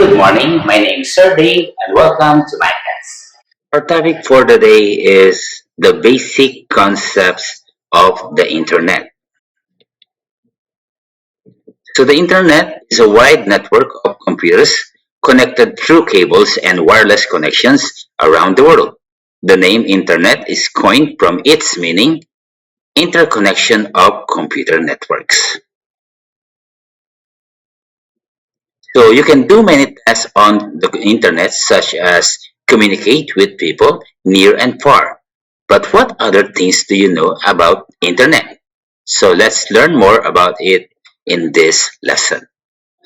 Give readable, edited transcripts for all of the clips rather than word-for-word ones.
Good morning. My name is Sir Dave, and welcome to my class. Our topic for the day is the basic concepts of the Internet. So, the Internet is a wide network of computers connected through cables and wireless connections around the world. The name Internet is coined from its meaning interconnection of computer networks. So you can do many tasks on the internet, such as communicate with people near and far. But what other things do you know about internet? So let's learn more about it in this lesson.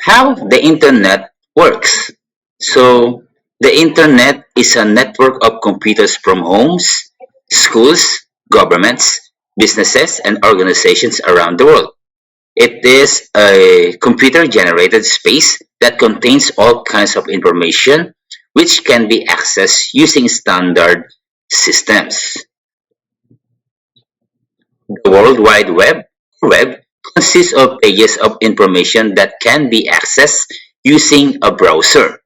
How the internet works. So the internet is a network of computers from homes, schools, governments, businesses, and organizations around the world. It is a computer-generated space that contains all kinds of information which can be accessed using standard systems. The World Wide Web consists of pages of information that can be accessed using a browser.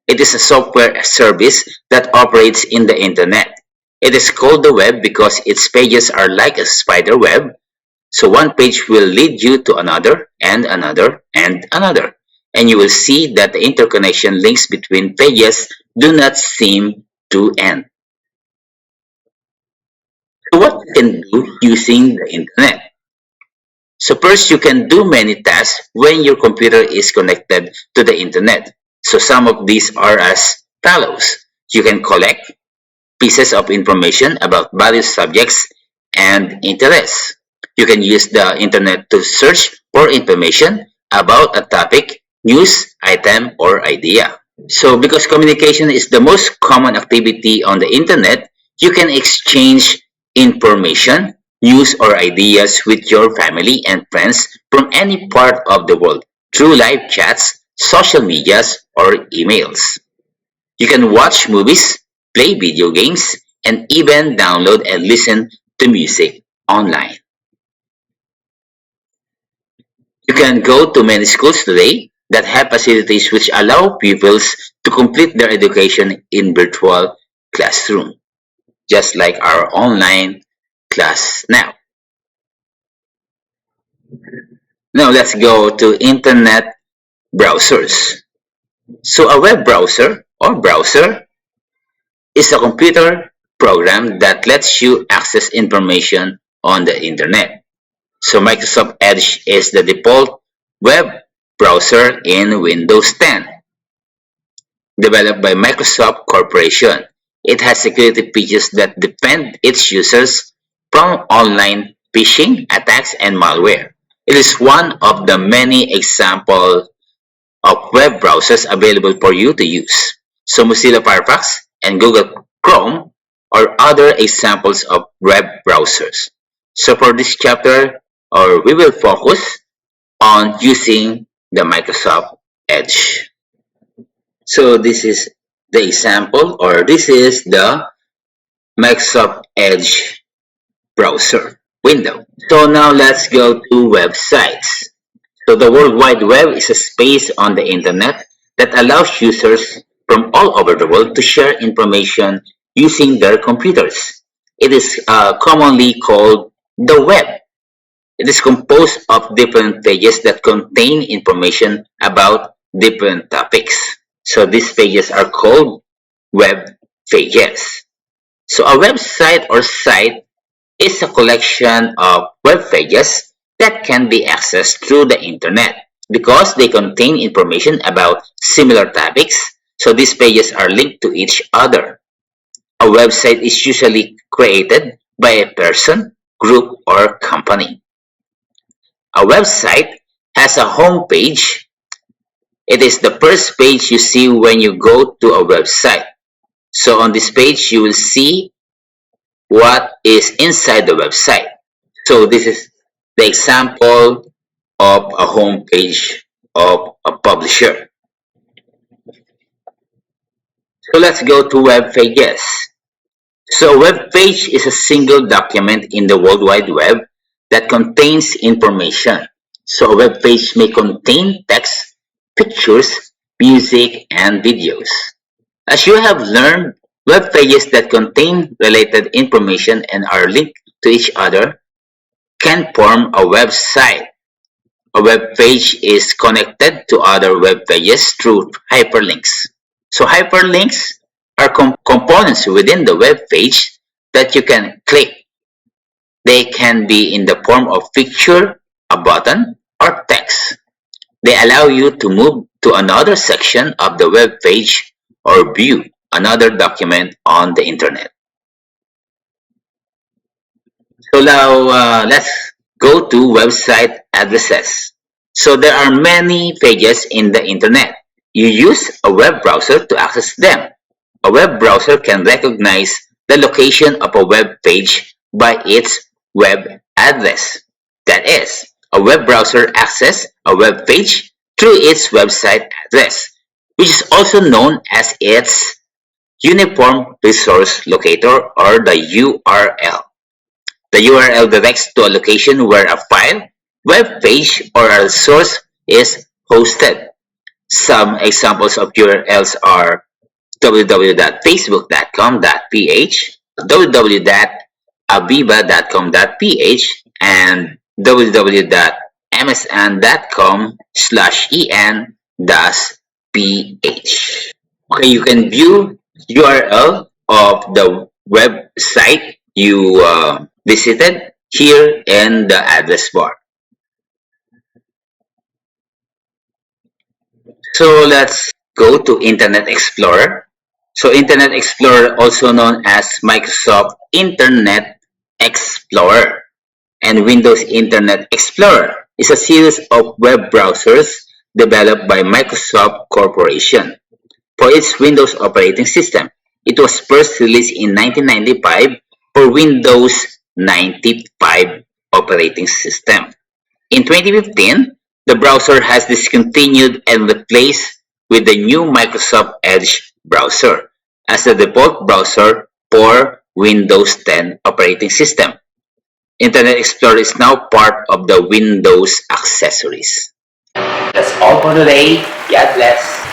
It is a software service that operates in the internet. It is called the web because its pages are like a spider web. So one page will lead you to another and another and another. And you will see that the interconnection links between pages do not seem to end. So what you can do using the internet? So first, you can do many tasks when your computer is connected to the internet. So some of these are as follows. You can collect pieces of information about various subjects and interests. You can use the internet to search for information about a topic, news, item, or idea. So because communication is the most common activity on the internet, you can exchange information, news, or ideas with your family and friends from any part of the world through live chats, social medias, or emails. You can watch movies, play video games, and even download and listen to music online. You can go to many schools today that have facilities which allow pupils to complete their education in virtual classroom, just like our online class now. Now let's go to internet browsers. So a web browser or browser is a computer program that lets you access information on the internet. So Microsoft Edge is the default web browser in Windows 10, developed by Microsoft Corporation. It has security features that defend its users from online phishing attacks and malware. It is one of the many examples of web browsers available for you to use. So Mozilla Firefox and Google Chrome are other examples of web browsers. So for this chapter, we will focus on using the Microsoft Edge. So this is the example, or this is the Microsoft Edge browser window. So now let's go to websites. So the World Wide Web is a space on the internet that allows users from all over the world to share information using their computers. It is commonly called the web. It is composed of different pages that contain information about different topics. So these pages are called web pages. So a website or site is a collection of web pages that can be accessed through the internet because they contain information about similar topics. So these pages are linked to each other. A website is usually created by a person, group, or company. A website has a home page. It is the first page you see when you go to a website. So on this page, you will see what is inside the website. So this is the example of a home page of a publisher. So let's go to web pages. So a web page is a single document in the World Wide Web that contains information. So a web page may contain text, pictures, music, and videos. As you have learned, web pages that contain related information and are linked to each other can form a website. A web page is connected to other web pages through hyperlinks. So hyperlinks are components within the web page that you can click. They can be in the form of picture, a button, or text. They allow you to move to another section of the web page or view another document on the internet. So now let's go to website addresses. So there are many pages in the internet. You use a web browser to access them. A web browser can recognize the location of a web page by its web address. That is, a web browser accesses a web page through its website address, which is also known as its Uniform Resource Locator or the URL. The URL directs to a location where a file, web page, or a source is hosted. Some examples of URLs are www.facebook.com.ph, www.aviva.com.ph, and www.msn.com/en-ph. Okay, you can view URL of the website you visited here in the address bar. So let's go to Internet Explorer. So Internet Explorer, also known as Microsoft Internet Explorer and Windows Internet Explorer, is a series of web browsers developed by Microsoft Corporation for its Windows operating system. It was first released in 1995 for Windows 95 operating system. In 2015, the browser has discontinued and replaced with the new Microsoft Edge browser as the default browser for Windows 10 operating system. Internet Explorer is now part of the Windows accessories. That's all for today. God bless.